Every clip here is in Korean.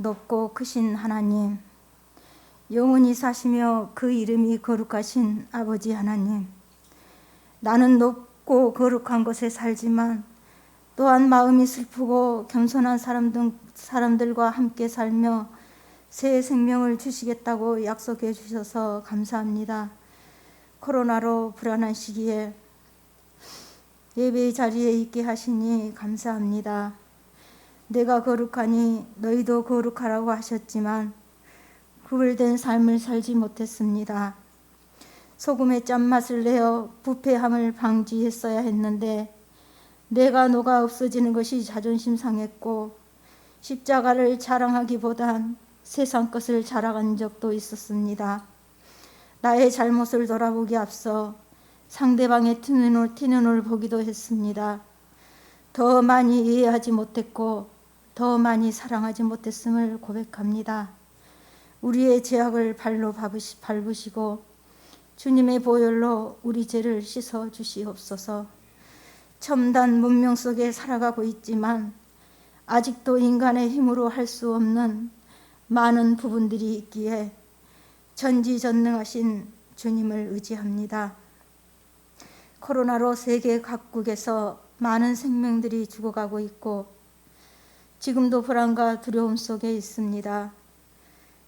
높고 크신 하나님, 영원히 사시며 그 이름이 거룩하신 아버지 하나님, 나는 높고 거룩한 곳에 살지만 또한 마음이 슬프고 겸손한 사람들과 함께 살며 새 생명을 주시겠다고 약속해 주셔서 감사합니다. 코로나로 불안한 시기에 예배의 자리에 있게 하시니 감사합니다. 내가 거룩하니 너희도 거룩하라고 하셨지만 구별된 삶을 살지 못했습니다. 소금의 짠맛을 내어 부패함을 방지했어야 했는데 내가 녹아 없어지는 것이 자존심 상했고 십자가를 자랑하기보단 세상 것을 자랑한 적도 있었습니다. 나의 잘못을 돌아보기 앞서 상대방의 튀는 눈을 보기도 했습니다. 더 많이 이해하지 못했고 더 많이 사랑하지 못했음을 고백합니다. 우리의 죄악을 발로 밟으시고 주님의 보혈로 우리 죄를 씻어 주시옵소서. 첨단 문명 속에 살아가고 있지만 아직도 인간의 힘으로 할 수 없는 많은 부분들이 있기에 전지전능하신 주님을 의지합니다. 코로나로 세계 각국에서 많은 생명들이 죽어가고 있고 지금도 불안과 두려움 속에 있습니다.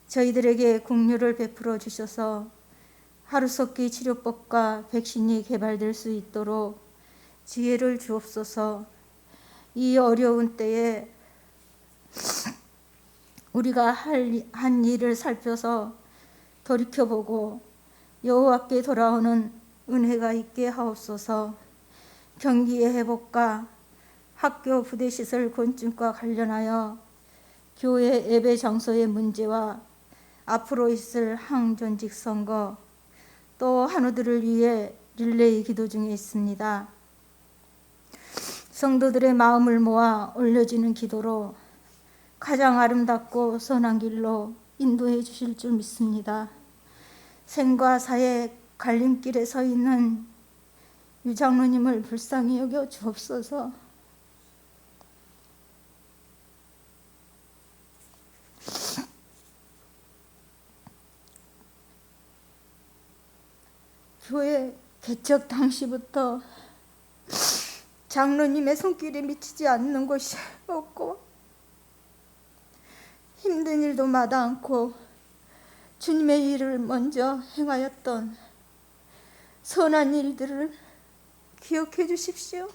저희들에게 긍휼을 베풀어 주셔서 하루속히 치료법과 백신이 개발될 수 있도록 지혜를 주옵소서. 이 어려운 때에 우리가 한 일을 살펴서 돌이켜보고 여호와께 돌아오는 은혜가 있게 하옵소서. 경기의 회복과 학교 부대시설 건축과 관련하여 교회 예배 장소의 문제와 앞으로 있을 항존직 선거 또 한우들을 위해 릴레이 기도 중에 있습니다. 성도들의 마음을 모아 올려지는 기도로 가장 아름답고 선한 길로 인도해 주실 줄 믿습니다. 생과 사의 갈림길에 서 있는 유장로님을 불쌍히 여겨 주옵소서. 교회 개척 당시부터 장로님의 손길이 미치지 않는 곳이 없고 힘든 일도 마다 않고 주님의 일을 먼저 행하였던 선한 일들을 기억해 주십시오.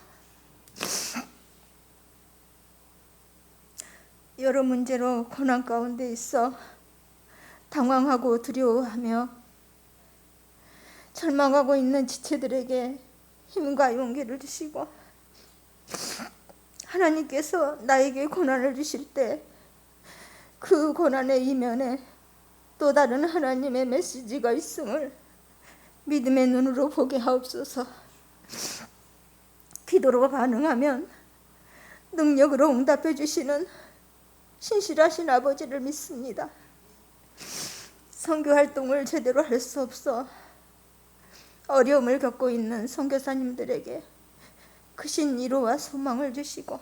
여러 문제로 고난 가운데 있어 당황하고 두려워하며 절망하고 있는 지체들에게 힘과 용기를 주시고 하나님께서 나에게 고난을 주실 때 그 고난의 이면에 또 다른 하나님의 메시지가 있음을 믿음의 눈으로 보게 하옵소서. 기도로 반응하면 능력으로 응답해 주시는 신실하신 아버지를 믿습니다. 선교 활동을 제대로 할 수 없어 어려움을 겪고 있는 선교사님들에게 크신 위로와 소망을 주시고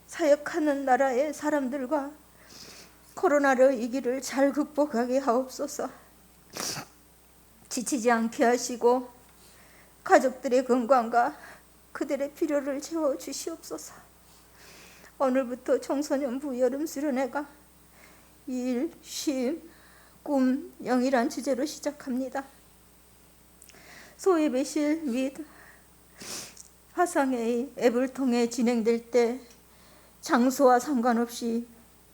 사역하는 나라의 사람들과 코로나로 이 길을 잘 극복하게 하옵소서. 지치지 않게 하시고 가족들의 건강과 그들의 필요를 채워 주시옵소서. 오늘부터 청소년부 여름 수련회가 일, 쉼, 꿈, 영이란 주제로 시작합니다. 소예배실 및 화상회의 앱을 통해 진행될 때 장소와 상관없이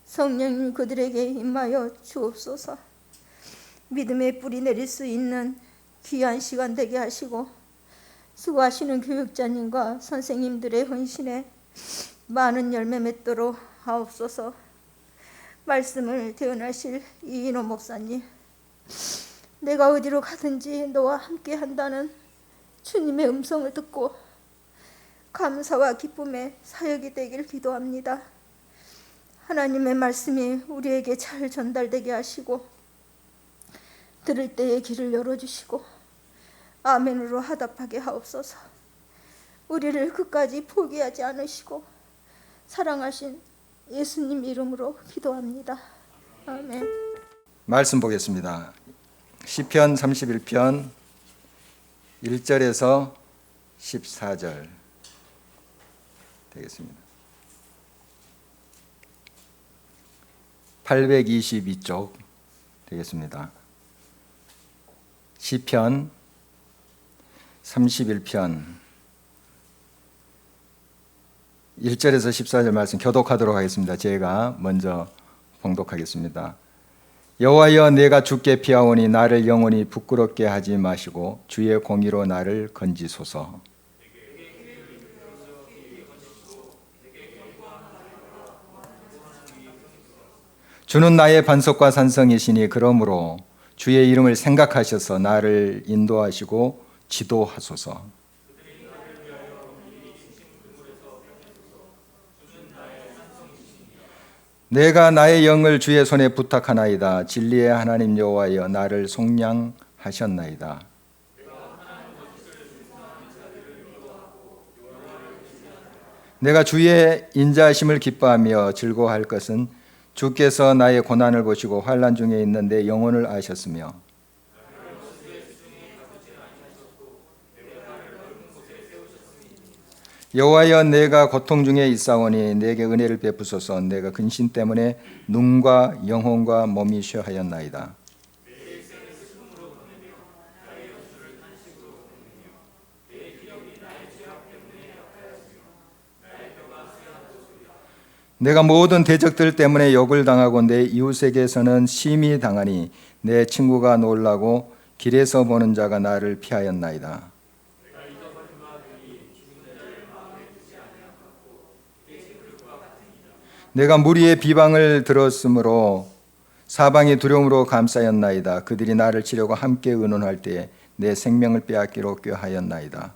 성령님 그들에게 임하여 주옵소서. 믿음의 뿌리 내릴 수 있는 귀한 시간 되게 하시고 수고하시는 교육자님과 선생님들의 헌신에 많은 열매 맺도록 하옵소서. 말씀을 대언하실 이인호 목사님, 내가 어디로 가든지 너와 함께 한다는 주님의 음성을 듣고 감사와 기쁨의 사역이 되길 기도합니다. 하나님의 말씀이 우리에게 잘 전달되게 하시고 들을 때의 길을 열어주시고 아멘으로 화답하게 하옵소서. 우리를 끝까지 포기하지 않으시고 사랑하신 예수님 이름으로 기도합니다. 아멘. 말씀 보겠습니다. 시편 31편 1절에서 14절 되겠습니다. 822쪽 되겠습니다. 시편 31편 1절에서 14절 말씀 교독하도록 하겠습니다. 제가 먼저 봉독하겠습니다. 여호와여, 내가 주께 피하오니 나를 영원히 부끄럽게 하지 마시고 주의 공의로 나를 건지소서. 주는 나의 반석과 산성이시니 그러므로 주의 이름을 생각하셔서 나를 인도하시고 지도하소서. 내가 나의 영을 주의 손에 부탁하나이다. 진리의 하나님 여호와여, 나를 속량하셨나이다. 내가 주의 인자하심을 기뻐하며 즐거워할 것은 주께서 나의 고난을 보시고 환난 중에 있는 내 영혼을 아셨으며 여호와여, 내가 고통 중에 있사오니 내게 은혜를 베푸소서. 내가 근심 때문에 눈과 영혼과 몸이 쇠하였나이다. 내가 모든 대적들 때문에 욕을 당하고 내 이웃에게서는 심히 당하니 내 친구가 놀라고 길에서 보는 자가 나를 피하였나이다. 내가 무리의 비방을 들었으므로 사방이 두려움으로 감싸였나이다. 그들이 나를 치려고 함께 의논할 때에 내 생명을 빼앗기로 꾀하였나이다.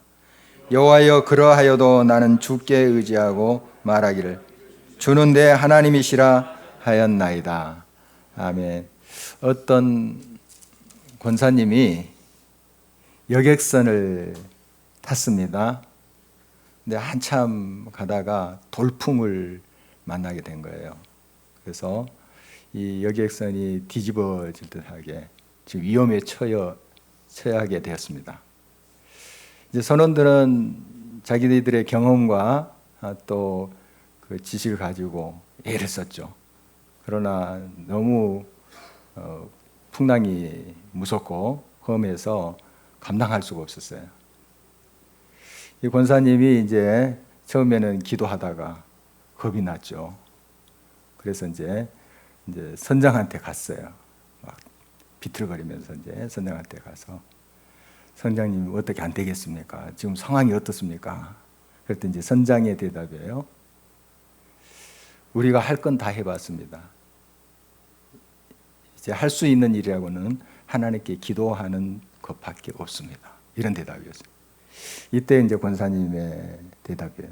여호와여, 그러하여도 나는 주께 의지하고 말하기를 주는 내 하나님이시라 하였나이다. 아멘. 어떤 권사님이 여객선을 탔습니다. 근데 한참 가다가 돌풍을 만나게 된 거예요. 그래서 이 여객선이 뒤집어질 듯하게 지금 위험에 처하게 되었습니다. 이제 선원들은 자기들의 경험과 또 그 지식을 가지고 애를 썼죠. 그러나 너무 풍랑이 무섭고 험해서 감당할 수가 없었어요. 이 권사님이 이제 처음에는 기도하다가 겁이 났죠. 그래서 이제 선장한테 갔어요. 막 비틀거리면서 이제 선장한테 가서 선장님 어떻게 안 되겠습니까? 지금 상황이 어떻습니까? 그랬더니 이제 선장의 대답이에요. 우리가 할 건 다 해봤습니다. 이제 할 수 있는 일이라고는 하나님께 기도하는 것밖에 없습니다. 이런 대답이었어요. 이때 이제 권사님의 대답이에요.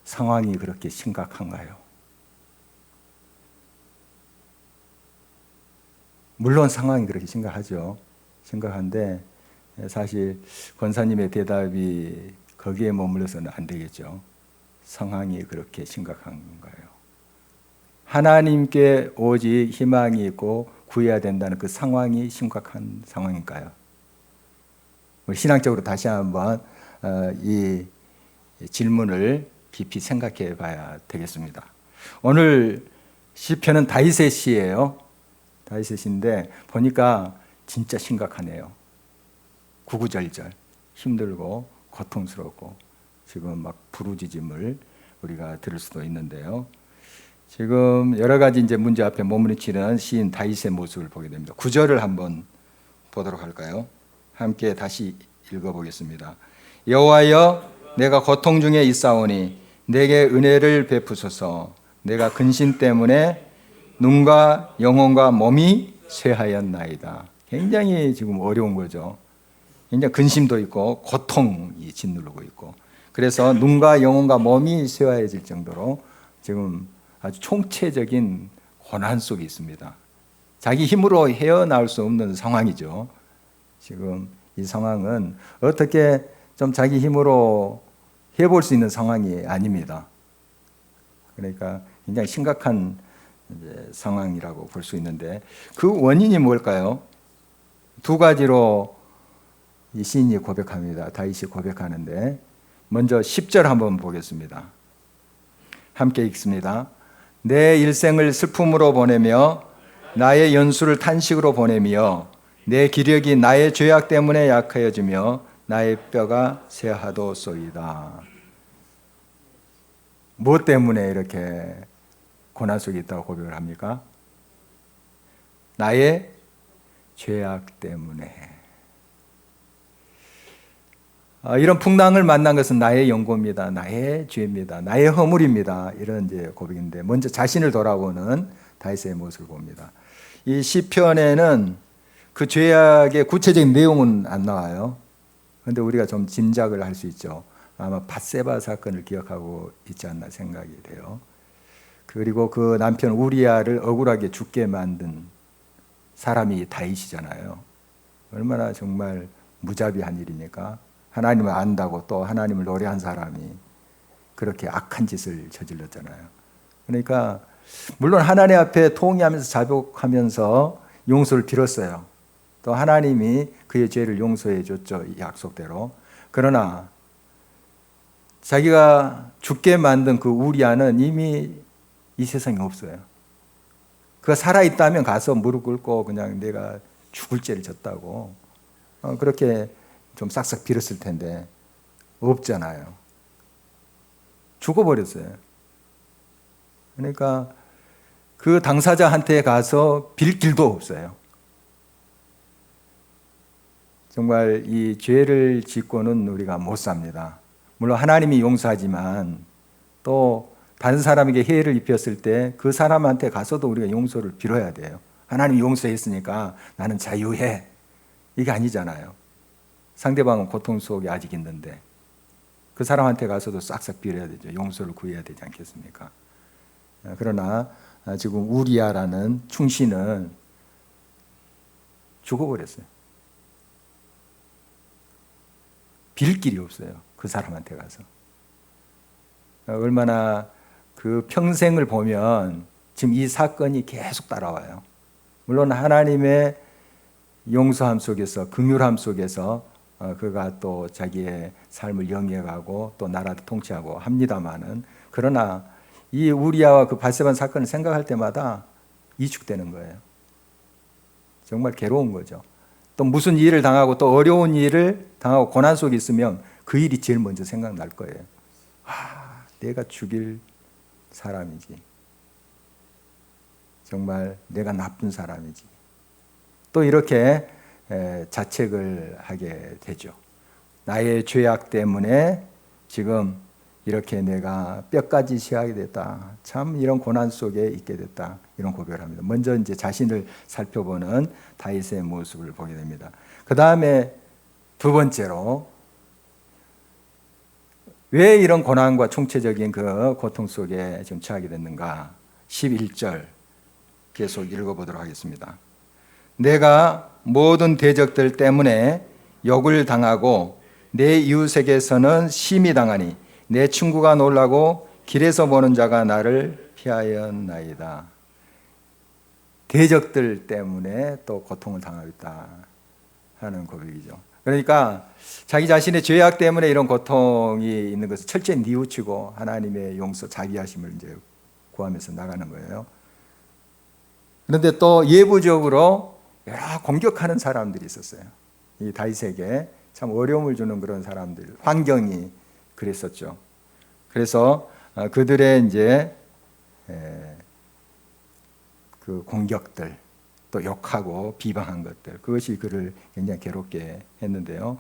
상황이 그렇게 심각한가요? 물론 상황이 그렇게 심각하죠. 심각한데 사실 권사님의 대답이 거기에 머물러서는 안 되겠죠. 상황이 그렇게 심각한가요? 하나님께 오직 희망이 있고 구해야 된다는 그 상황이 심각한 상황일까요? 신앙적으로 다시 한번 이 질문을 깊이 생각해 봐야 되겠습니다. 오늘 시편은 다윗의 시예요. 다윗의 시인데 보니까 진짜 심각하네요. 구구절절 힘들고 고통스럽고 지금 막 부르짖음을 우리가 들을 수도 있는데요. 지금 여러 가지 이제 문제 앞에 몸부림치는 시인 다윗의 모습을 보게 됩니다. 9절을 한번 보도록 할까요? 함께 다시 읽어보겠습니다. 여호와여, 내가 고통 중에 있사오니 내게 은혜를 베푸소서. 내가 근심 때문에 눈과 영혼과 몸이 쇠하였나이다. 굉장히 지금 어려운 거죠. 굉장히 근심도 있고 고통이 짓누르고 있고, 그래서 눈과 영혼과 몸이 쇠하여질 정도로 지금 아주 총체적인 고난 속에 있습니다. 자기 힘으로 헤어나올 수 없는 상황이죠. 지금 이 상황은 어떻게 좀 자기 힘으로 해볼 수 있는 상황이 아닙니다. 그러니까 굉장히 심각한 이제 상황이라고 볼 수 있는데 그 원인이 뭘까요? 두 가지로 이 시인이 고백합니다. 다윗이 고백하는데 먼저 10절 한번 보겠습니다. 함께 읽습니다. 내 일생을 슬픔으로 보내며 나의 연수를 탄식으로 보내며 내 기력이 나의 죄악 때문에 약하여지며 나의 뼈가 쇠하도소이다. 무엇 때문에 이렇게 고난 속에 있다고 고백을 합니까? 나의 죄악 때문에. 이런 풍랑을 만난 것은 나의 연고입니다. 나의 죄입니다. 나의 허물입니다. 이런 이제 고백인데 먼저 자신을 돌아보는 다윗의 모습을 봅니다. 이 시편에는 그 죄악의 구체적인 내용은 안 나와요. 그런데 우리가 좀 짐작을 할 수 있죠. 아마 밧세바 사건을 기억하고 있지 않나 생각이 돼요. 그리고 그 남편 우리아를 억울하게 죽게 만든 사람이 다윗이잖아요. 얼마나 정말 무자비한 일입니까? 하나님을 안다고 또 하나님을 노래한 사람이 그렇게 악한 짓을 저질렀잖아요. 그러니까 물론 하나님 앞에 통회하면서 자복하면서 용서를 빌었어요. 또 하나님이 그의 죄를 용서해 줬죠. 이 약속대로. 그러나 자기가 죽게 만든 그 우리아는 이미 이 세상에 없어요. 그가 살아있다면 가서 무릎 꿇고 그냥 내가 죽을 죄를 졌다고 그렇게 좀 싹싹 빌었을 텐데 없잖아요. 죽어버렸어요. 그러니까 그 당사자한테 가서 빌 길도 없어요. 정말 이 죄를 짓고는 우리가 못 삽니다. 물론 하나님이 용서하지만 또 다른 사람에게 해를 입혔을 때 그 사람한테 가서도 우리가 용서를 빌어야 돼요. 하나님이 용서했으니까 나는 자유해. 이게 아니잖아요. 상대방은 고통 속에 아직 있는데 그 사람한테 가서도 싹싹 빌어야 되죠. 용서를 구해야 되지 않겠습니까? 그러나 지금 우리아라는 충신은 죽어버렸어요. 빌 길이 없어요. 그 사람한테 가서. 얼마나 그 평생을 보면 지금 이 사건이 계속 따라와요. 물론 하나님의 용서함 속에서, 긍휼함 속에서 그가 또 자기의 삶을 영위해가고 또 나라도 통치하고 합니다마는 그러나 이 우리아와 그 밧세바 사건을 생각할 때마다 이축되는 거예요. 정말 괴로운 거죠. 또 무슨 일을 당하고 또 어려운 일을 당하고 고난 속에 있으면 그 일이 제일 먼저 생각날 거예요. 내가 죽일 사람이지. 정말 내가 나쁜 사람이지. 또 이렇게 자책을 하게 되죠. 나의 죄악 때문에 지금 이렇게 내가 뼈까지 시하게 됐다. 참 이런 고난 속에 있게 됐다. 이런 고백을 합니다. 먼저 이제 자신을 살펴보는 다윗의 모습을 보게 됩니다. 그 다음에 두 번째로 왜 이런 고난과 총체적인 그 고통 속에 지금 처하게 됐는가? 11절 계속 읽어보도록 하겠습니다. 내가 모든 대적들 때문에 욕을 당하고 내 이웃에게서는 심히 당하니 내 친구가 놀라고 길에서 보는 자가 나를 피하였나이다. 대적들 때문에 또 고통을 당하고 있다 하는 고백이죠. 그러니까 자기 자신의 죄악 때문에 이런 고통이 있는 것을 철저히 뉘우치고 하나님의 용서, 자비하심을 이제 구하면서 나가는 거예요. 그런데 또 예부적으로 여러 공격하는 사람들이 있었어요. 이 다윗에게 참 어려움을 주는 그런 사람들, 환경이 그랬었죠. 그래서 그들의 이제 그 공격들, 또 욕하고 비방한 것들, 그것이 그를 굉장히 괴롭게 했는데요.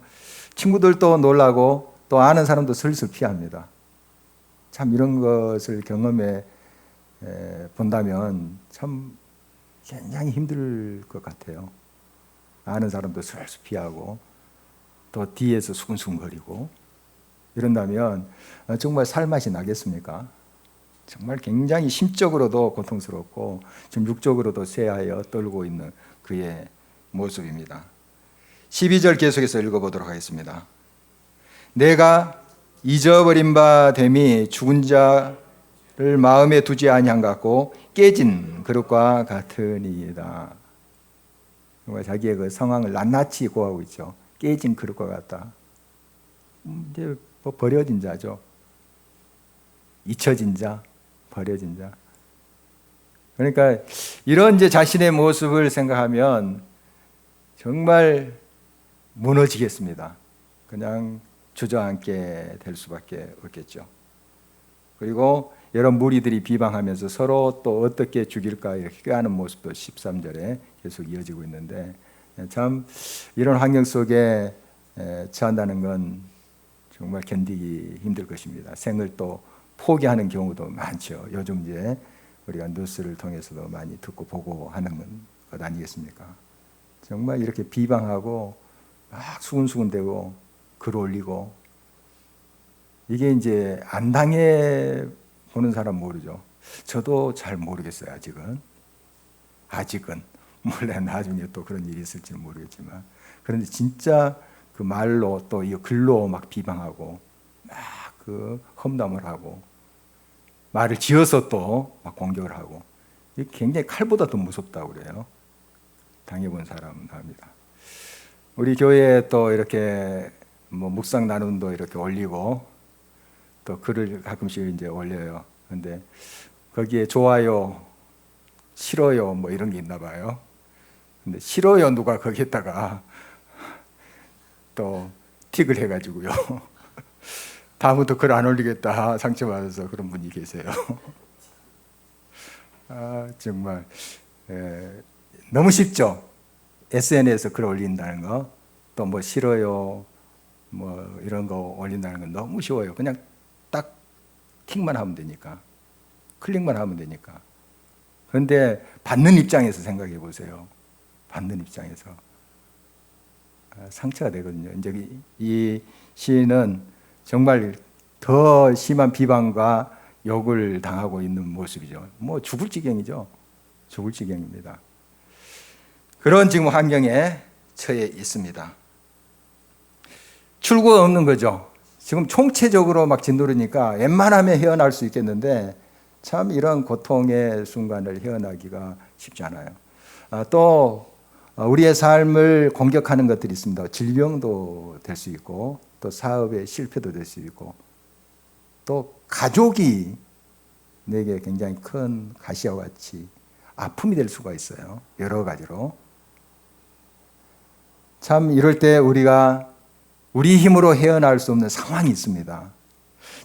친구들도 놀라고 또 아는 사람도 슬슬 피합니다. 참 이런 것을 경험해 본다면 참 굉장히 힘들 것 같아요. 아는 사람도 슬슬 피하고 또 뒤에서 수근수근거리고 이런다면 정말 살맛이 나겠습니까? 정말 굉장히 심적으로도 고통스럽고 좀 육적으로도 쇠하여 떨고 있는 그의 모습입니다. 12절 계속해서 읽어보도록 하겠습니다. 내가 잊어버린 바 됨이 죽은 자를 마음에 두지 아니한 것 같고 깨진 그릇과 같으니이다. 정말 자기의 그 상황을 낱낱이 고하고 있죠. 깨진 그릇과 같다. 이제 뭐 버려진 자죠. 잊혀진 자, 버려진 자. 그러니까 이런 이제 자신의 모습을 생각하면 정말 무너지겠습니다. 그냥 주저앉게 될 수밖에 없겠죠. 그리고 여러 무리들이 비방하면서 서로 또 어떻게 죽일까 이렇게 꾀하는 모습도 13절에 계속 이어지고 있는데, 참 이런 환경 속에 처한다는 건 정말 견디기 힘들 것입니다. 생을 또 포기하는 경우도 많죠. 요즘 이제 우리가 뉴스를 통해서도 많이 듣고 보고 하는 것 아니겠습니까? 정말 이렇게 비방하고 막 수군수군대고 글 올리고, 이게 이제 안 당해 보는 사람 모르죠. 저도 잘 모르겠어요. 아직은 몰래 나중에 또 그런 일이 있을지는 모르겠지만, 그런데 진짜 그 말로 또 이 글로 막 비방하고 막 그 험담을 하고 말을 지어서 또 막 공격을 하고, 이게 굉장히 칼보다 더 무섭다고 그래요. 당해본 사람은 압니다. 우리 교회에 또 이렇게 뭐 묵상 나눔도 이렇게 올리고 또 글을 가끔씩 이제 올려요. 근데 거기에 좋아요, 싫어요 뭐 이런 게 있나 봐요. 근데 싫어요 누가 거기에다가 또 틱을 해가지고요. 다음부터 글 안 올리겠다 상처받아서 그런 분이 계세요. 정말 너무 쉽죠. SNS에서 글 올린다는 거, 또 뭐 싫어요 뭐 이런 거 올린다는 건 너무 쉬워요. 그냥 딱 틱만 하면 되니까, 클릭만 하면 되니까. 그런데 받는 입장에서 생각해 보세요. 받는 입장에서 상처가 되거든요. 이제 이 시인은 정말 더 심한 비방과 욕을 당하고 있는 모습이죠. 뭐 죽을 지경이죠. 죽을 지경입니다. 그런 지금 환경에 처해 있습니다. 출구가 없는 거죠. 지금 총체적으로 막 짓누르니까 웬만하면 헤어날 수 있겠는데 참 이런 고통의 순간을 헤어나기가 쉽지 않아요. 또 우리의 삶을 공격하는 것들이 있습니다. 질병도 될 수 있고, 또 사업의 실패도 될 수 있고, 또 가족이 내게 굉장히 큰 가시와 같이 아픔이 될 수가 있어요. 여러 가지로. 참 이럴 때 우리가 우리 힘으로 헤어나올 수 없는 상황이 있습니다.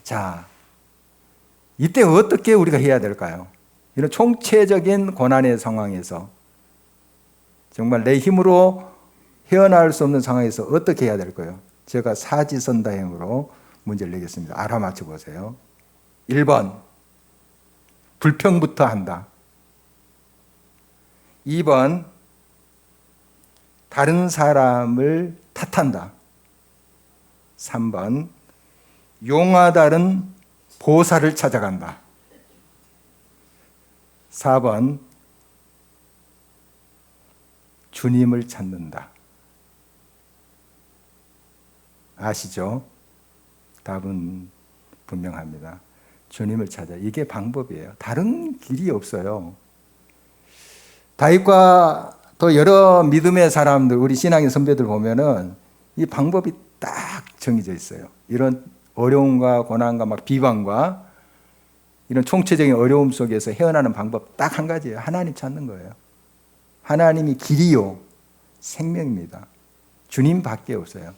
자, 이때 어떻게 우리가 해야 될까요? 이런 총체적인 고난의 상황에서, 정말 내 힘으로 헤어나올 수 없는 상황에서 어떻게 해야 될까요? 제가 사지선다형으로 문제를 내겠습니다. 알아맞혀 보세요. 1번, 불평부터 한다. 2번, 다른 사람을 탓한다. 3번, 용하다른 보살을 찾아간다. 4번, 주님을 찾는다. 아시죠? 답은 분명합니다. 주님을 찾아. 이게 방법이에요. 다른 길이 없어요. 다윗과 또 여러 믿음의 사람들, 우리 신앙의 선배들 보면은 이 방법이 딱 정해져 있어요. 이런 어려움과 고난과 막 비방과 이런 총체적인 어려움 속에서 헤어나는 방법 딱 한 가지예요. 하나님 찾는 거예요. 하나님이 길이요 생명입니다. 주님밖에 없어요.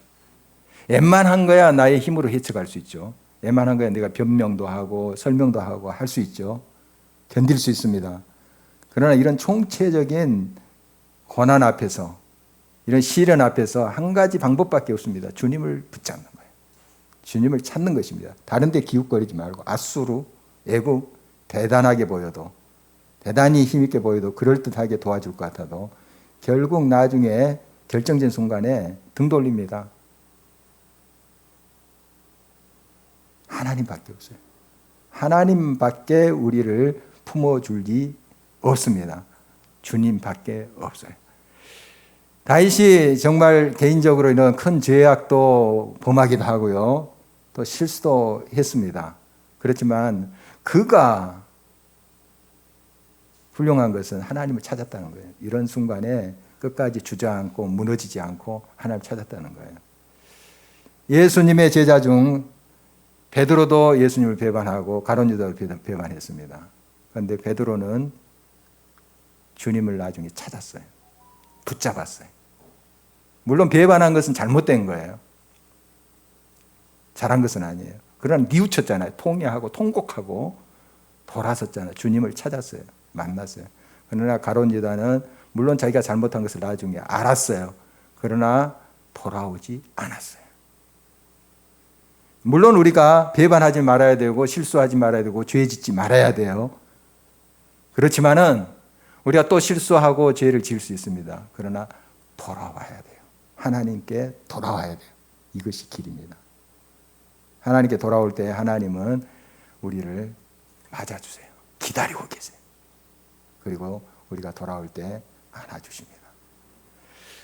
웬만한 거야 나의 힘으로 헤쳐갈 수 있죠. 웬만한 거야 내가 변명도 하고 설명도 하고 할 수 있죠. 견딜 수 있습니다. 그러나 이런 총체적인 고난 앞에서, 이런 시련 앞에서 한 가지 방법밖에 없습니다. 주님을 붙잡는 거예요. 주님을 찾는 것입니다. 다른 데 기웃거리지 말고, 아수르, 애국, 대단하게 보여도, 대단히 힘있게 보여도, 그럴듯하게 도와줄 것 같아도 결국 나중에 결정된 순간에 등 돌립니다. 하나님밖에 없어요. 하나님밖에 우리를 품어줄 리 없습니다. 주님밖에 없어요. 다윗이 정말 개인적으로 이런 큰 죄악도 범하기도 하고요, 또 실수도 했습니다. 그렇지만 그가 훌륭한 것은 하나님을 찾았다는 거예요. 이런 순간에 끝까지 주저앉고 무너지지 않고 하나님을 찾았다는 거예요. 예수님의 제자 중 베드로도 예수님을 배반하고 가룟 유다를 배반했습니다. 그런데 베드로는 주님을 나중에 찾았어요. 붙잡았어요. 물론 배반한 것은 잘못된 거예요. 잘한 것은 아니에요. 그러나 뉘우쳤잖아요. 통회하고 통곡하고 돌아섰잖아요. 주님을 찾았어요. 만났어요. 그러나 가룟 유다는 물론 자기가 잘못한 것을 나중에 알았어요. 그러나 돌아오지 않았어요. 물론 우리가 배반하지 말아야 되고 실수하지 말아야 되고 죄 짓지 말아야 돼요. 그렇지만은 우리가 또 실수하고 죄를 지을 수 있습니다. 그러나 돌아와야 돼요. 하나님께 돌아와야 돼요. 이것이 길입니다. 하나님께 돌아올 때 하나님은 우리를 맞아주세요. 기다리고 계세요. 그리고 우리가 돌아올 때 안아주십니다.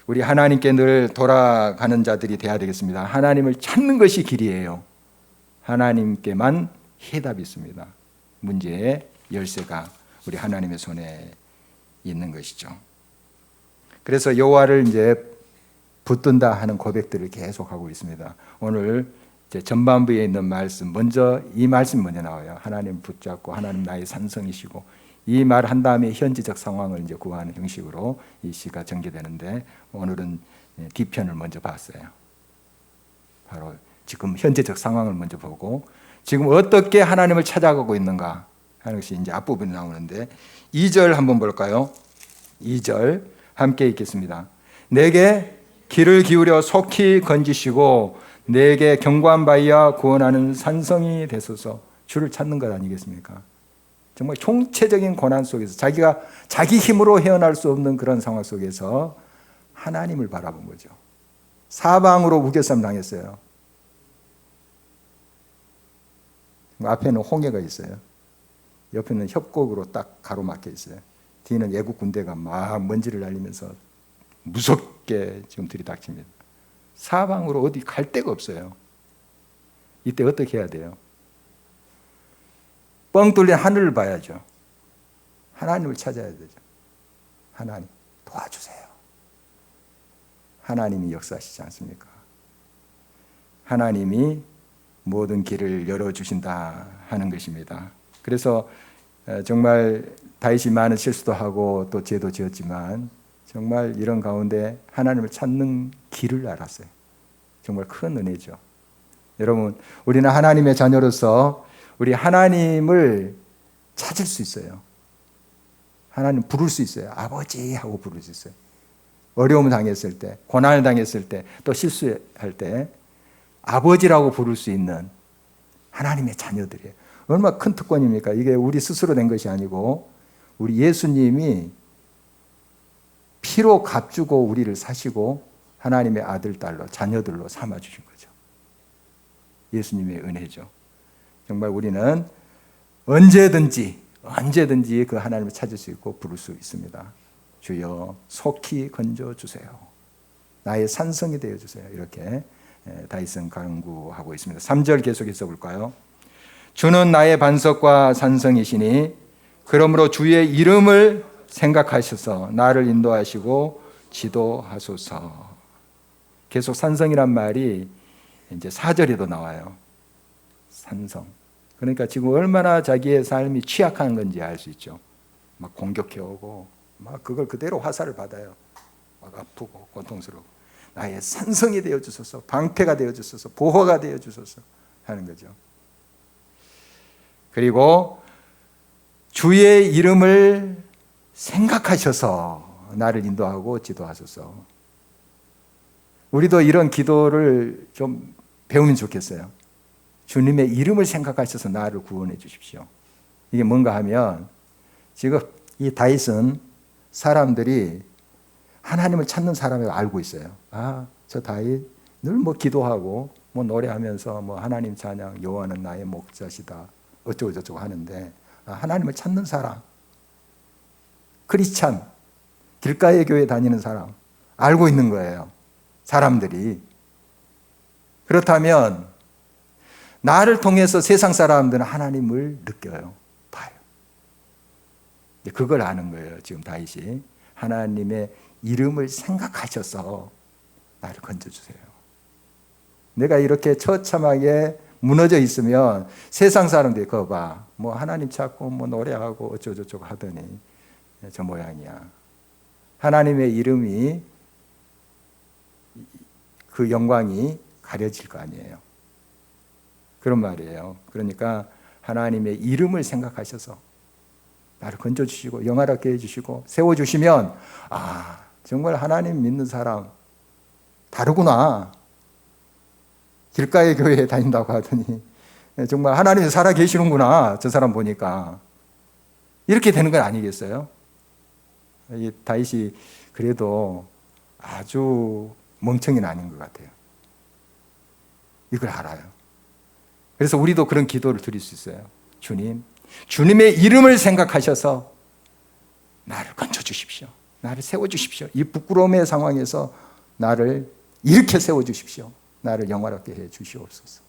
우리 하나님께 늘 돌아가는 자들이 되어야 되겠습니다. 하나님을 찾는 것이 길이에요. 하나님께만 해답이 있습니다. 문제의 열쇠가 우리 하나님의 손에 있는 것이죠. 그래서 여호와를 이제 붙든다 하는 고백들을 계속하고 있습니다. 오늘 이제 전반부에 있는 말씀, 먼저 이 말씀이 먼저 나와요. 하나님 붙잡고 하나님 나의 산성이시고, 이 말 한 다음에 현지적 상황을 이제 구하는 형식으로 이 시가 전개되는데, 오늘은 뒤편을 먼저 봤어요. 바로 지금 현재적 상황을 먼저 보고 지금 어떻게 하나님을 찾아가고 있는가 하는 것이 이제 앞부분에 나오는데, 2절 한번 볼까요? 2절 함께 읽겠습니다. 내게 귀를 기울여 속히 건지시고 내게 견고한 바위와 구원하는 산성이 되소서. 주를 찾는 것 아니겠습니까? 정말 총체적인 고난 속에서 자기가 자기 힘으로 헤어날 수 없는 그런 상황 속에서 하나님을 바라본 거죠. 사방으로 우겨쌈 당했어요. 앞에는 홍해가 있어요. 옆에는 협곡으로 딱 가로막혀 있어요. 뒤는 애국 군대가 막 먼지를 날리면서 무섭게 지금 들이닥칩니다. 사방으로 어디 갈 데가 없어요. 이때 어떻게 해야 돼요? 뻥 뚫린 하늘을 봐야죠. 하나님을 찾아야 되죠. 하나님 도와주세요. 하나님이 역사하시지 않습니까? 하나님이 모든 길을 열어주신다 하는 것입니다. 그래서 정말 다윗이 많은 실수도 하고 또 죄도 지었지만 정말 이런 가운데 하나님을 찾는 길을 알았어요. 정말 큰 은혜죠. 여러분, 우리는 하나님의 자녀로서 우리 하나님을 찾을 수 있어요. 하나님 부를 수 있어요. 아버지 하고 부를 수 있어요. 어려움을 당했을 때, 고난을 당했을 때, 또 실수할 때 아버지라고 부를 수 있는 하나님의 자녀들이에요. 얼마나 큰 특권입니까? 이게 우리 스스로 된 것이 아니고 우리 예수님이 피로 값주고 우리를 사시고 하나님의 아들, 딸로, 자녀들로 삼아주신 거죠. 예수님의 은혜죠. 정말 우리는 언제든지 그 하나님을 찾을 수 있고 부를 수 있습니다. 주여 속히 건져주세요. 나의 산성이 되어주세요. 이렇게 다윗은 간구하고 있습니다. 3절 계속해서 볼까요? 주는 나의 반석과 산성이시니 그러므로 주의 이름을 생각하셔서 나를 인도하시고 지도하소서. 계속 산성이란 말이 이제 4절에도 나와요. 산성. 그러니까 지금 얼마나 자기의 삶이 취약한 건지 알 수 있죠. 막 공격해 오고 막 그걸 그대로 화살을 받아요. 막 아프고 고통스럽고 나의 산성이 되어 주소서, 방패가 되어 주소서, 보호가 되어 주소서 하는 거죠. 그리고 주의 이름을 생각하셔서 나를 인도하고 지도하소서. 우리도 이런 기도를 좀 배우면 좋겠어요. 주님의 이름을 생각하셔서 나를 구원해 주십시오. 이게 뭔가 하면 지금 이 다윗은 사람들이 하나님을 찾는 사람을 알고 있어요. 아, 저 다윗 늘 뭐 기도하고 뭐 노래하면서 뭐 하나님 찬양, 여호와는 나의 목자시다 어쩌고 저쩌고 하는데, 아, 하나님을 찾는 사람, 크리스찬, 길가의 교회 다니는 사람 알고 있는 거예요. 사람들이. 그렇다면 나를 통해서 세상 사람들은 하나님을 느껴요. 봐요. 그걸 아는 거예요. 지금 다윗이. 하나님의 이름을 생각하셔서 나를 건져주세요. 내가 이렇게 처참하게 무너져 있으면 세상 사람들이 그거 봐. 뭐 하나님 찾고 뭐 노래하고 어쩌고저쩌고 하더니 저 모양이야. 하나님의 이름이 그 영광이 가려질 거 아니에요. 그런 말이에요. 그러니까 하나님의 이름을 생각하셔서 나를 건져주시고 영화롭게 해주시고 세워주시면 아 정말 하나님 믿는 사람 다르구나. 길가의 교회에 다닌다고 하더니 정말 하나님이 살아 계시는구나. 저 사람 보니까. 이렇게 되는 건 아니겠어요? 이 다윗이 그래도 아주 멍청이는 아닌 것 같아요. 이걸 알아요. 그래서 우리도 그런 기도를 드릴 수 있어요. 주님, 주님의 이름을 생각하셔서 나를 건져주십시오. 나를 세워주십시오. 이 부끄러움의 상황에서 나를 이렇게 세워주십시오. 나를 영화롭게 해 주시옵소서.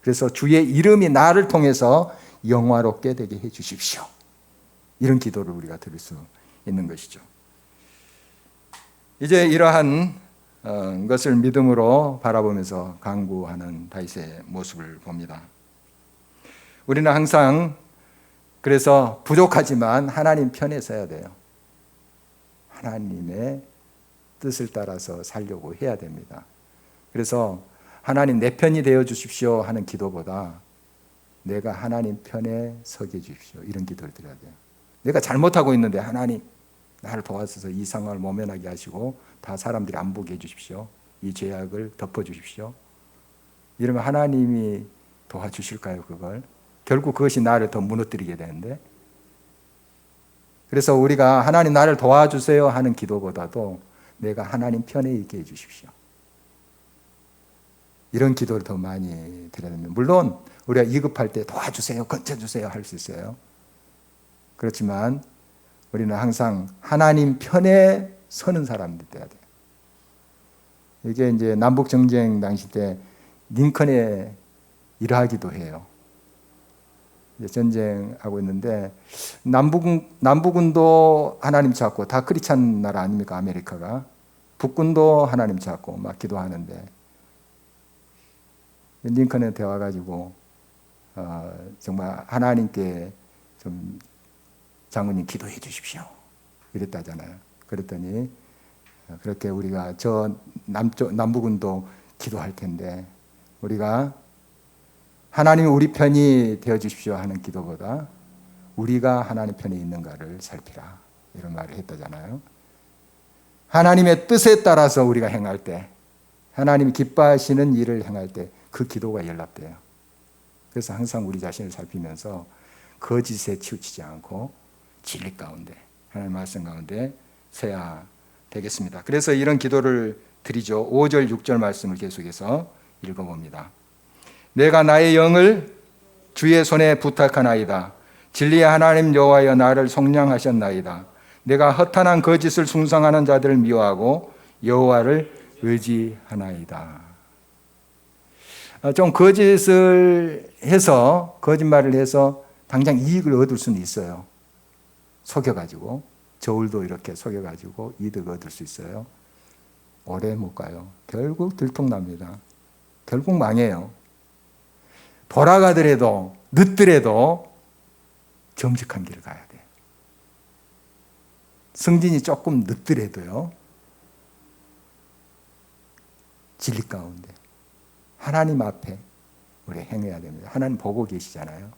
그래서 주의 이름이 나를 통해서 영화롭게 되게 해 주십시오. 이런 기도를 우리가 드릴 수 있는 것이죠. 이제 이러한 것을 믿음으로 바라보면서 간구하는 다윗의 모습을 봅니다. 우리는 항상 그래서 부족하지만 하나님 편에 서야 돼요. 하나님의 뜻을 따라서 살려고 해야 됩니다. 그래서 하나님 내 편이 되어 주십시오 하는 기도보다 내가 하나님 편에 서게 주십시오. 이런 기도를 드려야 돼요. 내가 잘못하고 있는데 하나님 나를 도와주셔서 이 상황을 모면하게 하시고 다 사람들이 안 보게 해주십시오. 이 죄악을 덮어주십시오. 이러면 하나님이 도와주실까요? 그걸? 결국 그것이 나를 더 무너뜨리게 되는데, 그래서 우리가 하나님 나를 도와주세요 하는 기도보다도 내가 하나님 편에 있게 해주십시오. 이런 기도를 더 많이 드려야 됩니다. 물론 우리가 위급할 때 도와주세요, 건져주세요 할 수 있어요. 그렇지만 우리는 항상 하나님 편에 서는 사람들이 돼야 돼요. 이게 이제 남북 정쟁 당시 때 링컨에 일하기도 해요. 전쟁하고 있는데 남북군도 하나님 찾고 다 크리스찬 나라 아닙니까? 아메리카가. 북군도 하나님 찾고 막 기도하는데 링컨한테 와가지고 정말 하나님께 좀 장군님 기도해 주십시오 이랬다잖아요. 그랬더니 그렇게 우리가 저 남북군도 기도할 텐데 우리가 하나님이 우리 편이 되어 주십시오 하는 기도보다 우리가 하나님 편에 있는가를 살피라 이런 말을 했다잖아요. 하나님의 뜻에 따라서 우리가 행할 때, 하나님이 기뻐하시는 일을 행할 때 그 기도가 연락돼요. 그래서 항상 우리 자신을 살피면서 거짓에 치우치지 않고 진리 가운데, 하나님의 말씀 가운데 서야 되겠습니다. 그래서 이런 기도를 드리죠. 5절 6절 말씀을 계속해서 읽어봅니다. 내가 나의 영을 주의 손에 부탁하나이다. 진리의 하나님 여호와여 나를 속량하셨나이다. 내가 허탄한 거짓을 숭상하는 자들을 미워하고 여호와를 의지하나이다. 좀 거짓을 해서, 거짓말을 해서 당장 이익을 얻을 수는 있어요. 속여가지고 저울도 이렇게 속여가지고 이득 얻을 수 있어요. 오래 못 가요. 결국 들통납니다. 결국 망해요. 돌아가더라도 늦더라도 정직한 길을 가야 돼요. 승진이 조금 늦더라도요, 진리 가운데 하나님 앞에 우리 행해야 됩니다. 하나님 보고 계시잖아요.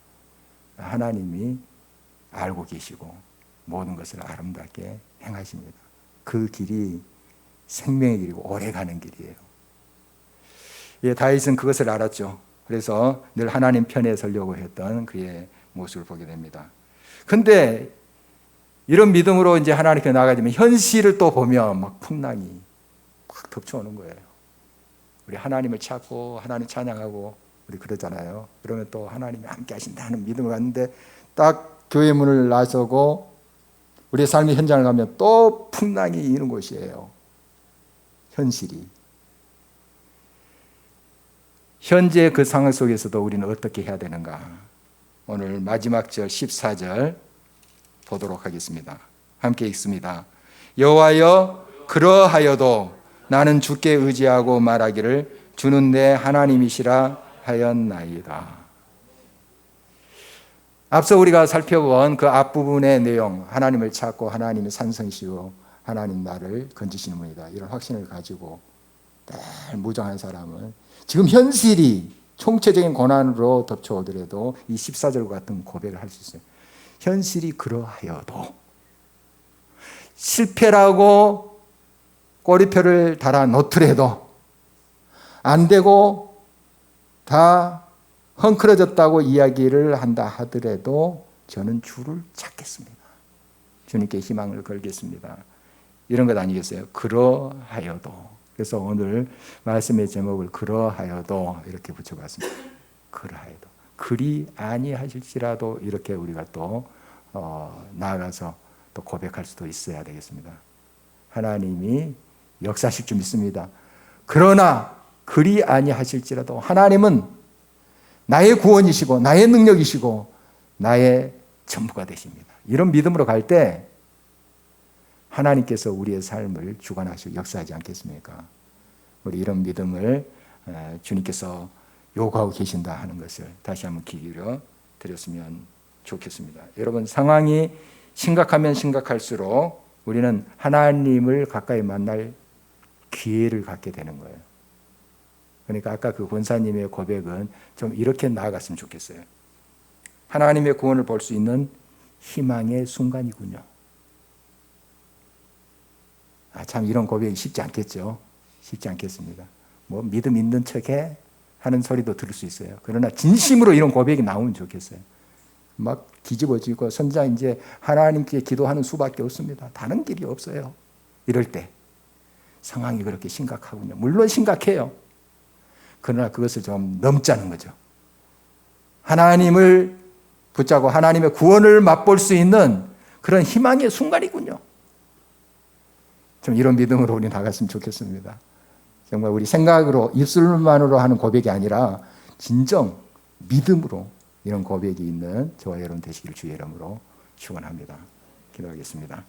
하나님이 알고 계시고 모든 것을 아름답게 행하십니다. 그 길이 생명의 길이고 오래 가는 길이에요. 예, 다윗은 그것을 알았죠. 그래서 늘 하나님 편에 서려고 했던 그의 모습을 보게 됩니다. 근데 이런 믿음으로 이제 하나님께 나아가지만 현실을 또 보면 막 풍랑이 막 덮쳐오는 거예요. 우리 하나님을 찾고 하나님 찬양하고 우리 그러잖아요. 그러면 또 하나님이 함께 하신다는 믿음을 갖는데 딱 교회 문을 나서고 우리의 삶의 현장을 가면 또 풍랑이 이는 곳이에요. 현실이. 현재 그 상황 속에서도 우리는 어떻게 해야 되는가? 오늘 마지막 절 14절 보도록 하겠습니다. 함께 읽습니다. 여호와여 그러하여도 나는 주께 의지하고 말하기를 주는 내 하나님이시라 하였나이다. 앞서 우리가 살펴본 그 앞부분의 내용, 하나님을 찾고 하나님의 산성이시고 하나님 나를 건지시는 분이다, 이런 확신을 가지고 늘 무정한 사람은 지금 현실이 총체적인 고난으로 덮쳐오더라도 이 14절 같은 고백을 할 수 있어요. 현실이 그러하여도, 실패라고 꼬리표를 달아 놓더라도, 안 되고 다 헝클어졌다고 이야기를 한다 하더라도 저는 주를 찾겠습니다. 주님께 희망을 걸겠습니다. 이런 것 아니겠어요? 그러하여도. 그래서 오늘 말씀의 제목을 그러하여도 이렇게 붙여봤습니다. 그러하여도. 그리 아니하실지라도, 이렇게 우리가 또 나아가서 또 고백할 수도 있어야 되겠습니다. 하나님이 역사하실 줄 믿습니다. 그러나 그리 아니하실지라도 하나님은 나의 구원이시고 나의 능력이시고 나의 전부가 되십니다. 이런 믿음으로 갈 때 하나님께서 우리의 삶을 주관하시고 역사하지 않겠습니까? 우리 이런 믿음을 주님께서 요구하고 계신다 하는 것을 다시 한번 귀 기울여 드렸으면 좋겠습니다. 여러분, 상황이 심각하면 심각할수록 우리는 하나님을 가까이 만날 기회를 갖게 되는 거예요. 그러니까 아까 그 권사님의 고백은 좀 이렇게 나아갔으면 좋겠어요. 하나님의 구원을 볼 수 있는 희망의 순간이군요. 참 이런 고백이 쉽지 않겠죠. 쉽지 않겠습니다. 뭐 믿음 있는 척해 하는 소리도 들을 수 있어요. 그러나 진심으로 이런 고백이 나오면 좋겠어요. 막 뒤집어지고 선자 이제 하나님께 기도하는 수밖에 없습니다. 다른 길이 없어요. 이럴 때 상황이 그렇게 심각하군요. 물론 심각해요. 그러나 그것을 좀 넘자는 거죠. 하나님을 붙잡고 하나님의 구원을 맛볼 수 있는 그런 희망의 순간이군요. 좀 이런 믿음으로 우리 나갔으면 좋겠습니다. 정말 우리 생각으로 입술만으로 하는 고백이 아니라 진정 믿음으로 이런 고백이 있는 저와 여러분 되시기를 주의 이름으로 축원합니다. 기도하겠습니다.